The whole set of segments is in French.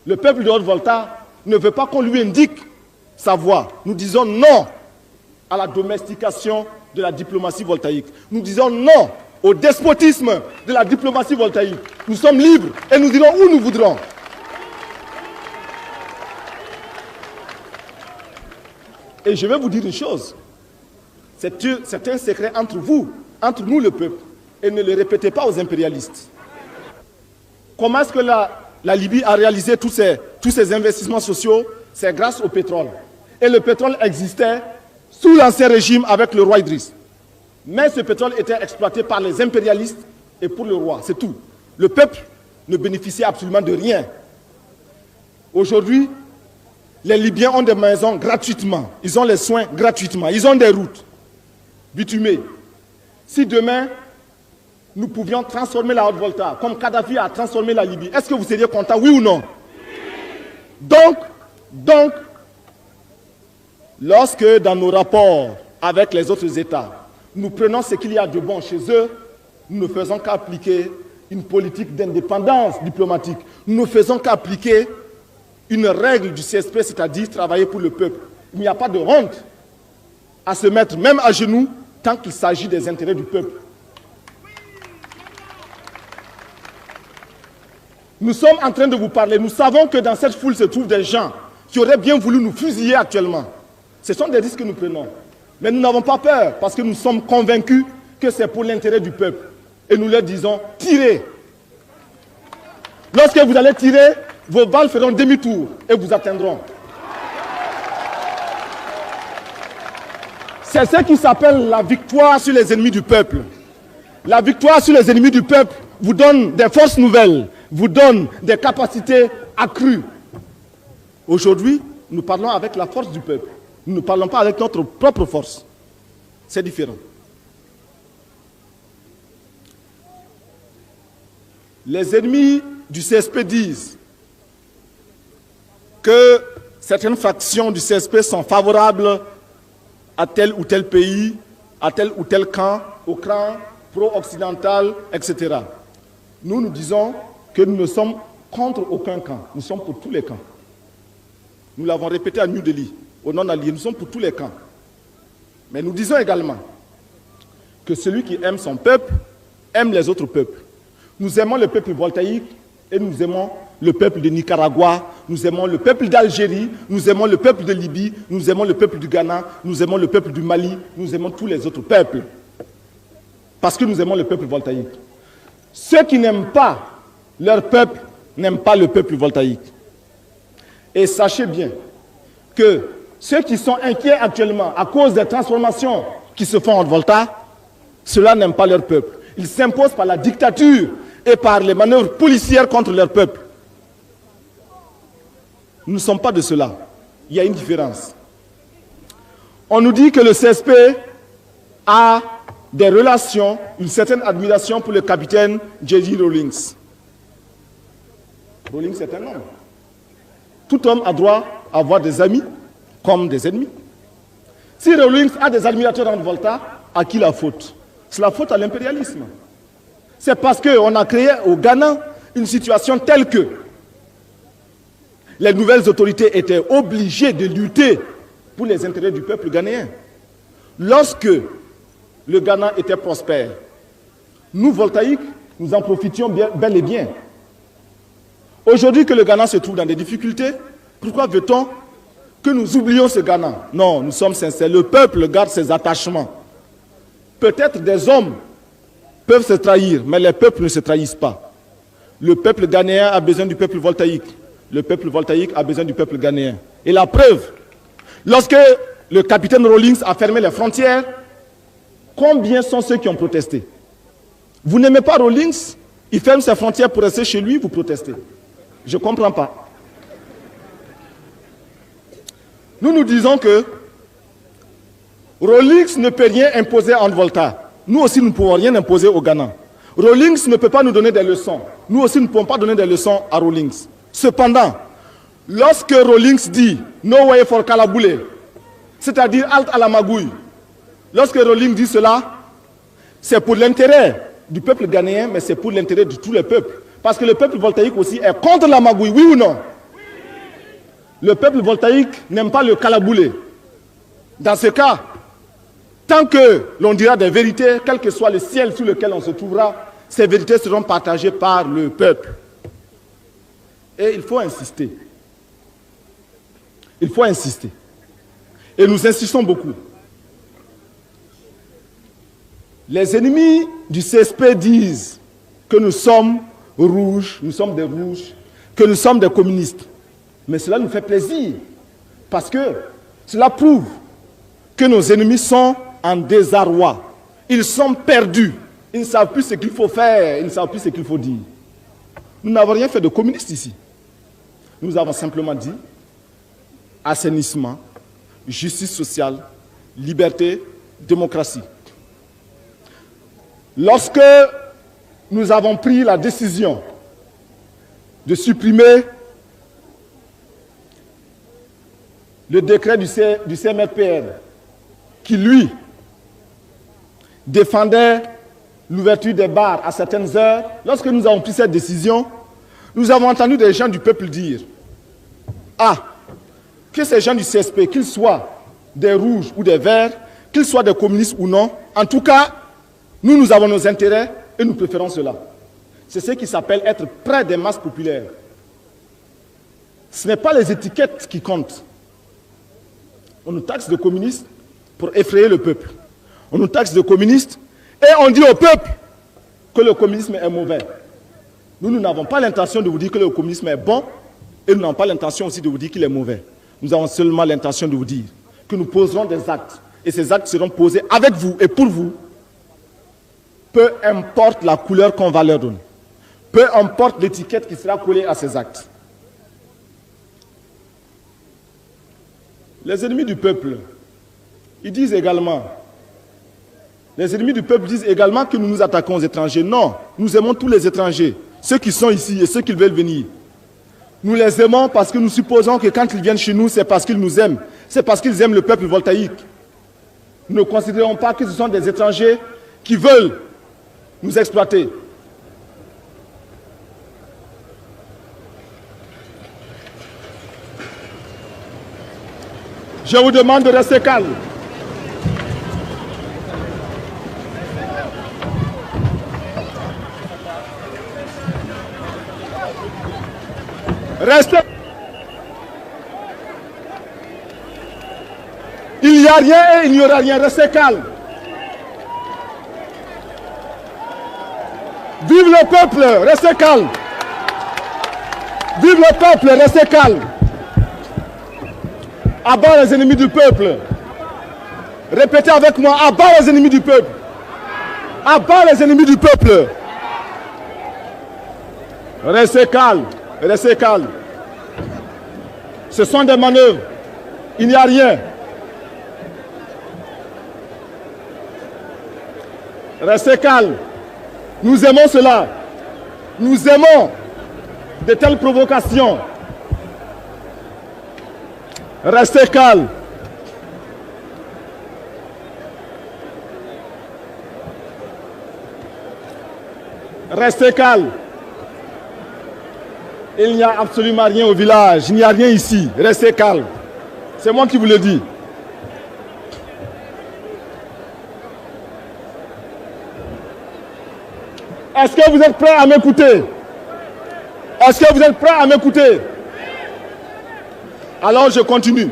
Le peuple de Haute-Volta ne veut pas qu'on lui indique sa voie. Nous disons non à la domestication de la diplomatie voltaïque. Nous disons non au despotisme de la diplomatie voltaïque. Nous sommes libres et nous irons où nous voudrons. Et je vais vous dire une chose. C'est un secret entre vous, entre nous le peuple. Et ne le répétez pas aux impérialistes. Comment est-ce que la Libye a réalisé tous ces investissements sociaux? C'est grâce au pétrole. Et le pétrole existait sous l'ancien régime avec le roi Idriss. Mais ce pétrole était exploité par les impérialistes et pour le roi, c'est tout. Le peuple ne bénéficiait absolument de rien. Aujourd'hui, les Libyens ont des maisons gratuitement. Ils ont les soins gratuitement. Ils ont des routes bitumées. Si demain, nous pouvions transformer la Haute-Volta, comme Kadhafi a transformé la Libye, est-ce que vous seriez content, oui ou non? Donc, lorsque dans nos rapports avec les autres États, nous prenons ce qu'il y a de bon chez eux, nous ne faisons qu'appliquer une politique d'indépendance diplomatique. Nous ne faisons qu'appliquer une règle du CSP, c'est-à-dire travailler pour le peuple. Il n'y a pas de honte à se mettre même à genoux tant qu'il s'agit des intérêts du peuple. Nous sommes en train de vous parler. Nous savons que dans cette foule se trouvent des gens qui auraient bien voulu nous fusiller actuellement. Ce sont des risques que nous prenons. Mais nous n'avons pas peur parce que nous sommes convaincus que c'est pour l'intérêt du peuple. Et nous leur disons, tirez. Lorsque vous allez tirer, vos balles feront demi-tour et vous atteindront. C'est ce qui s'appelle la victoire sur les ennemis du peuple. La victoire sur les ennemis du peuple vous donne des forces nouvelles, vous donne des capacités accrues. Aujourd'hui, nous parlons avec la force du peuple. Nous ne parlons pas avec notre propre force. C'est différent. Les ennemis du CSP disent que certaines factions du CSP sont favorables à tel ou tel pays, à tel ou tel camp, au camp pro-occidental, etc. Nous disons que nous ne sommes contre aucun camp. Nous sommes pour tous les camps. Nous l'avons répété à New Delhi, au non-allié, nous sommes pour tous les camps. Mais nous disons également que celui qui aime son peuple aime les autres peuples. Nous aimons le peuple voltaïque et nous aimons le peuple de Nicaragua, nous aimons le peuple d'Algérie, nous aimons le peuple de Libye, nous aimons le peuple du Ghana, nous aimons le peuple du Mali, nous aimons tous les autres peuples. Parce que nous aimons le peuple voltaïque. Ceux qui n'aiment pas leur peuple n'aiment pas le peuple voltaïque. Et sachez bien que ceux qui sont inquiets actuellement à cause des transformations qui se font en Volta, ceux-là n'aiment pas leur peuple. Ils s'imposent par la dictature et par les manœuvres policières contre leur peuple. Nous ne sommes pas de cela. Il y a une différence. On nous dit que le CSP a des relations, une certaine admiration pour le capitaine J.J. Rawlings. Rawlings est un homme. Tout homme a droit à avoir des amis comme des ennemis. Si Rawlings a des admirateurs en Volta, à qui la faute? C'est la faute à l'impérialisme. C'est parce qu'on a créé au Ghana une situation telle que les nouvelles autorités étaient obligées de lutter pour les intérêts du peuple ghanéen. Lorsque le Ghana était prospère, nous, voltaïques, nous en profitions bel et bien. Aujourd'hui que le Ghana se trouve dans des difficultés, pourquoi veut-on que nous oublions ce Ghana? Non, nous sommes sincères. Le peuple garde ses attachements. Peut-être des hommes peuvent se trahir, mais les peuples ne se trahissent pas. Le peuple ghanéen a besoin du peuple voltaïque. Le peuple voltaïque a besoin du peuple ghanéen. Et la preuve, lorsque le capitaine Rawlings a fermé les frontières, combien sont ceux qui ont protesté? Vous n'aimez pas Rawlings? Il ferme ses frontières pour rester chez lui, vous protestez. Je ne comprends pas. Nous disons que Rawlings ne peut rien imposer en Volta. Nous aussi, nous ne pouvons rien imposer au Ghana. Rawlings ne peut pas nous donner des leçons. Nous aussi, nous ne pouvons pas donner des leçons à Rawlings. Cependant, lorsque Rawlings dit « No way for Kalaboulé », c'est-à-dire « halte à la magouille », lorsque Rawlings dit cela, c'est pour l'intérêt du peuple ghanéen, mais c'est pour l'intérêt de tous les peuples. Parce que le peuple voltaïque aussi est contre la magouille, oui ou non? Le peuple voltaïque n'aime pas le calaboulé. Dans ce cas, tant que l'on dira des vérités, quel que soit le ciel sous lequel on se trouvera, ces vérités seront partagées par le peuple. Et il faut insister. Il faut insister. Et nous insistons beaucoup. Les ennemis du CSP disent que nous sommes rouges, nous sommes des rouges, que nous sommes des communistes. Mais cela nous fait plaisir, parce que cela prouve que nos ennemis sont en désarroi. Ils sont perdus. Ils ne savent plus ce qu'il faut faire, ils ne savent plus ce qu'il faut dire. Nous n'avons rien fait de communiste ici. Nous avons simplement dit assainissement, justice sociale, liberté, démocratie. Lorsque nous avons pris la décision de supprimer le décret du CMRPR qui, lui, défendait l'ouverture des bars à certaines heures, lorsque nous avons pris cette décision, nous avons entendu des gens du peuple dire « Ah, que ces gens du CSP, qu'ils soient des rouges ou des verts, qu'ils soient des communistes ou non, en tout cas, nous avons nos intérêts et nous préférons cela. » C'est ce qui s'appelle être près des masses populaires. Ce n'est pas les étiquettes qui comptent. On nous taxe de communistes pour effrayer le peuple. On nous taxe de communistes et on dit au peuple que le communisme est mauvais. Nous n'avons pas l'intention de vous dire que le communisme est bon et nous n'avons pas l'intention aussi de vous dire qu'il est mauvais. Nous avons seulement l'intention de vous dire que nous poserons des actes et ces actes seront posés avec vous et pour vous, peu importe la couleur qu'on va leur donner, peu importe l'étiquette qui sera collée à ces actes. Les ennemis du peuple, ils disent également, les ennemis du peuple disent également que nous nous attaquons aux étrangers. Non, nous aimons tous les étrangers, ceux qui sont ici et ceux qui veulent venir. Nous les aimons parce que nous supposons que quand ils viennent chez nous, c'est parce qu'ils nous aiment. C'est parce qu'ils aiment le peuple voltaïque. Nous ne considérons pas que ce sont des étrangers qui veulent nous exploiter. Je vous demande de rester calme. Restez. Il n'y a rien et il n'y aura rien. Restez calme. Vive le peuple, restez calme. Vive le peuple, restez calme. Abat les ennemis du peuple. Répétez avec moi, abat les ennemis du peuple. Abat les ennemis du peuple. Restez calme, restez calme. Ce sont des manœuvres. Il n'y a rien. Restez calme. Nous aimons cela. Nous aimons de telles provocations. Restez calme. Restez calme. Il n'y a absolument rien au village. Il n'y a rien ici. Restez calme. C'est moi qui vous le dis. Est-ce que vous êtes prêts à m'écouter? Est-ce que vous êtes prêts à m'écouter? Alors je continue.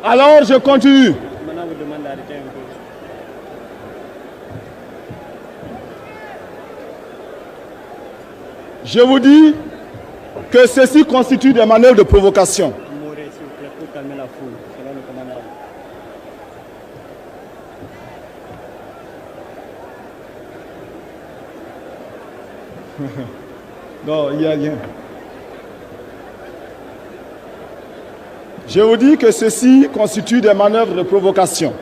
Alors je continue. Maintenant, vous demandez d'arrêter un peu. Je vous dis que ceci constitue des manœuvres de provocation. Mourez, s'il vous plaît, pour calmer la foule. Selon le commandant. Non, il n'y a rien. Je vous dis que ceci constitue des manœuvres de provocation.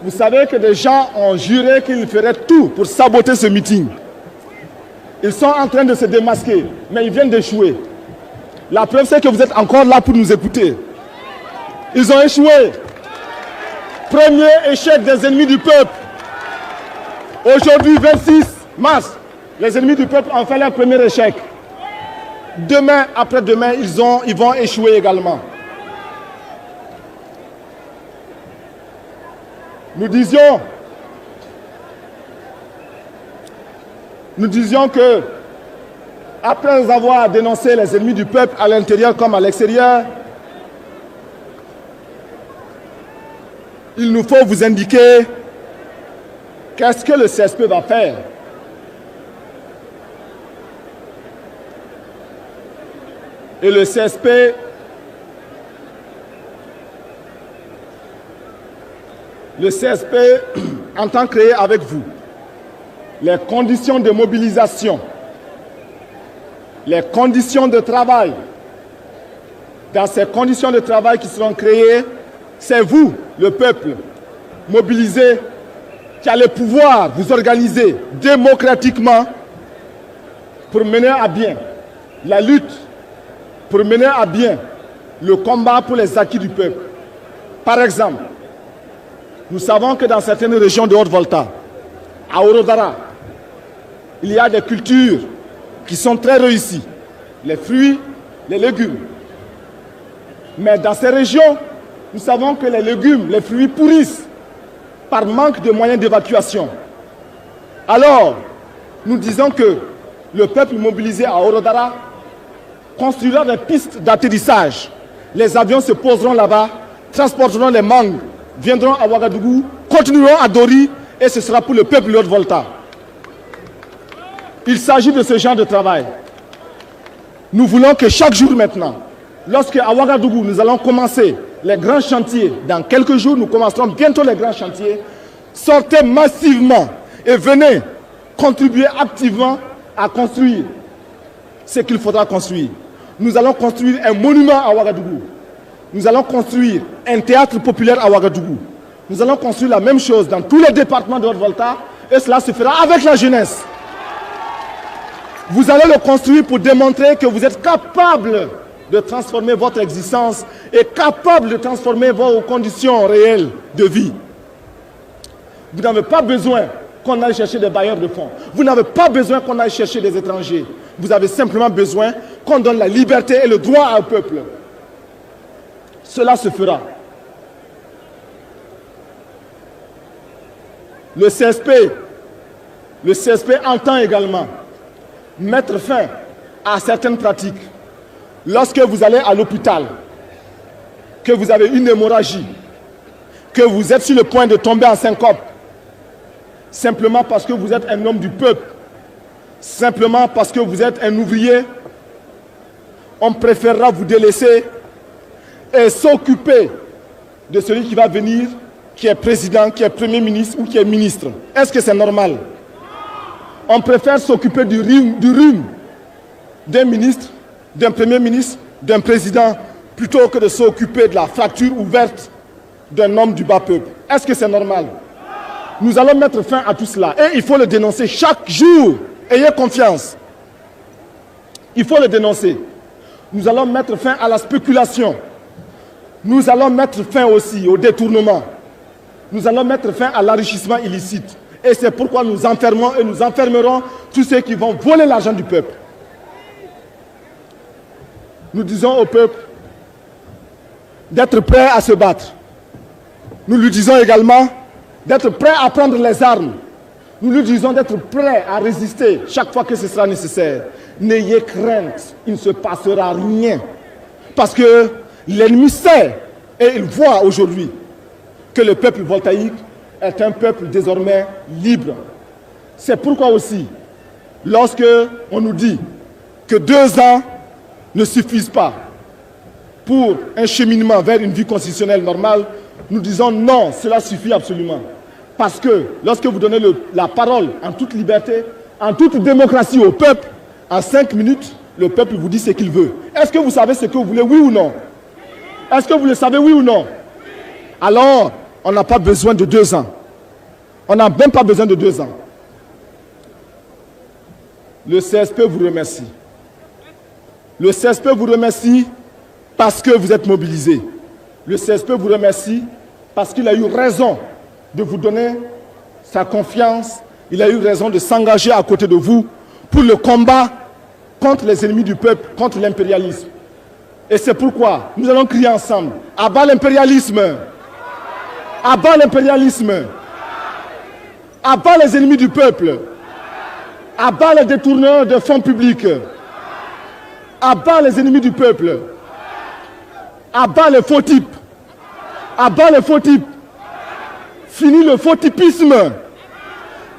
Vous savez que des gens ont juré qu'ils feraient tout pour saboter ce meeting. Ils sont en train de se démasquer, mais ils viennent d'échouer. La preuve, c'est que vous êtes encore là pour nous écouter. Ils ont échoué. Premier échec des ennemis du peuple. Aujourd'hui, 26 mars, les ennemis du peuple ont fait leur premier échec. Demain, après-demain, ils vont échouer également. Nous disions que, après avoir dénoncé les ennemis du peuple à l'intérieur comme à l'extérieur, il nous faut vous indiquer qu'est-ce que le CSP va faire. Et le CSP entend créer avec vous les conditions de mobilisation, les conditions de travail. Dans ces conditions de travail qui seront créées, c'est vous, le peuple, mobilisé, qui allez pouvoir vous organiser démocratiquement pour mener à bien la lutte, pour mener à bien le combat pour les acquis du peuple. Par exemple, nous savons que dans certaines régions de Haute-Volta, à Orodara, il y a des cultures qui sont très réussies, les fruits, les légumes. Mais dans ces régions, nous savons que les légumes, les fruits pourrissent par manque de moyens d'évacuation. Alors, nous disons que le peuple mobilisé à Orodara construira des pistes d'atterrissage. Les avions se poseront là-bas, transporteront les mangues, viendront à Ouagadougou, continueront à Dori, et ce sera pour le peuple de Haute-Volta. Il s'agit de ce genre de travail. Nous voulons que chaque jour maintenant, lorsque à Ouagadougou, nous allons commencer les grands chantiers, dans quelques jours, nous commencerons bientôt les grands chantiers, sortez massivement et venez contribuer activement à construire ce qu'il faudra construire. Nous allons construire un monument à Ouagadougou. Nous allons construire un théâtre populaire à Ouagadougou. Nous allons construire la même chose dans tous les départements de Haute-Volta et cela se fera avec la jeunesse. Vous allez le construire pour démontrer que vous êtes capable de transformer votre existence et capable de transformer vos conditions réelles de vie. Vous n'avez pas besoin qu'on aille chercher des bailleurs de fonds. Vous n'avez pas besoin qu'on aille chercher des étrangers. Vous avez simplement besoin qu'on donne la liberté et le droit au peuple. Cela se fera. Le CSP entend également mettre fin à certaines pratiques. Lorsque vous allez à l'hôpital, que vous avez une hémorragie, que vous êtes sur le point de tomber en syncope, simplement parce que vous êtes un homme du peuple, simplement parce que vous êtes un ouvrier, on préférera vous délaisser et s'occuper de celui qui va venir, qui est président, qui est premier ministre ou qui est ministre. Est-ce que c'est normal? On préfère s'occuper du rhume d'un ministre, d'un premier ministre, d'un président, plutôt que de s'occuper de la fracture ouverte d'un homme du bas peuple. Est-ce que c'est normal? Nous allons mettre fin à tout cela et il faut le dénoncer chaque jour. Ayez confiance. Il faut le dénoncer. Nous allons mettre fin à la spéculation. Nous allons mettre fin aussi au détournement. Nous allons mettre fin à l'enrichissement illicite. Et c'est pourquoi nous enfermons et nous enfermerons tous ceux qui vont voler l'argent du peuple. Nous disons au peuple d'être prêt à se battre. Nous lui disons également d'être prêt à prendre les armes. Nous lui disons d'être prêt à résister chaque fois que ce sera nécessaire. N'ayez crainte, il ne se passera rien. Parce que l'ennemi sait et il voit aujourd'hui que le peuple voltaïque est un peuple désormais libre. C'est pourquoi aussi, lorsque on nous dit que 2 ans ne suffisent pas pour un cheminement vers une vie constitutionnelle normale, nous disons non, cela suffit absolument. Parce que lorsque vous donnez la parole en toute liberté, en toute démocratie au peuple, en 5 minutes, le peuple vous dit ce qu'il veut. Est-ce que vous savez ce que vous voulez, oui ou non? Est-ce que vous le savez, oui ou non? Alors, on n'a pas besoin de 2 ans. On n'a même pas besoin de 2 ans. Le CSP vous remercie. Le CSP vous remercie parce que vous êtes mobilisés. Le CSP vous remercie parce qu'il a eu raison de vous donner sa confiance. Il a eu raison de s'engager à côté de vous pour le combat contre les ennemis du peuple, contre l'impérialisme. Et c'est pourquoi nous allons crier ensemble: à bas l'impérialisme! À bas l'impérialisme! À bas les ennemis du peuple! À bas les détourneurs de fonds publics! À bas les ennemis du peuple! À bas les faux types! À bas les faux types! Fini le faux typisme!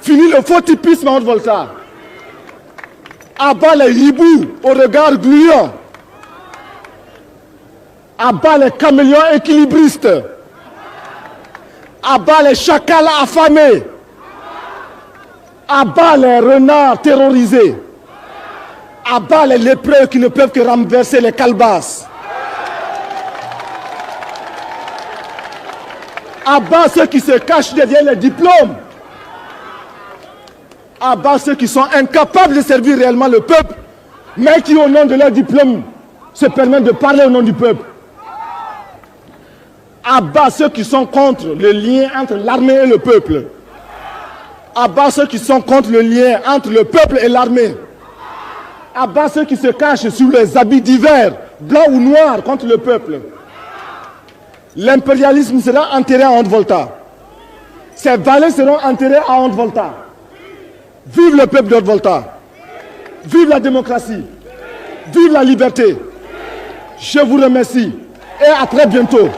Fini le faux typisme en Haute-Volta! À bas les hiboux au regard gluant! À bas les caméléons équilibristes! À bas les chacals affamés! À bas les renards terrorisés! À bas les lépreux qui ne peuvent que renverser les calebasses! À bas ceux qui se cachent derrière les diplômes! À bas ceux qui sont incapables de servir réellement le peuple, mais qui au nom de leur diplôme se permettent de parler au nom du peuple! À bas ceux qui sont contre le lien entre l'armée et le peuple! À bas ceux qui sont contre le lien entre le peuple et l'armée! À bas ceux qui se cachent sous les habits divers, blancs ou noirs, contre le peuple! L'impérialisme sera enterré en Haute-Volta. Ses valets seront enterrés en Haute-Volta. Vive le peuple de Haute-Volta! Vive la démocratie! Vive la liberté! Je vous remercie et à très bientôt.